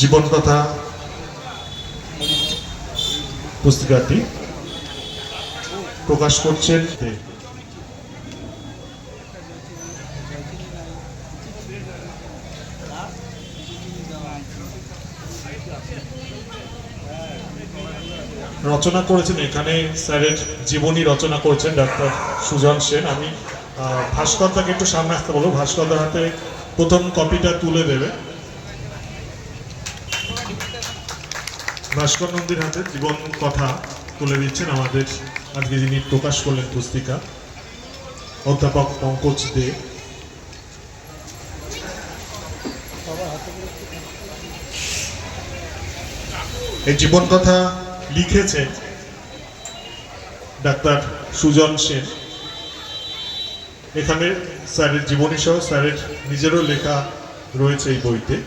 জীবন কথা পুস্তিকাটি প্রকাশ করছেন রচনা করেছেন এখানে স্যারের জীবনী রচনা করেছেন ডাক্তার সুজন সেন। আমি ভাস্করদাকে একটু সামনে আসতে বলবো, ভাস্করদার হাতে প্রথম কপিটা তুলে দেবে। ভাস্কর নন্দীর হাতে জীবন কথা তুলে দিচ্ছেন আমাদের আজকে যিনি প্রকাশ করলেন পুস্তিকা, অধ্যাপক পঙ্কজ দে। এই জীবন কথা লিখেছেন ডাক্তার সুজন সেন। এখানে স্যারের জীবনী সহ স্যারের নিজেরও লেখা রয়েছে এই বইতে।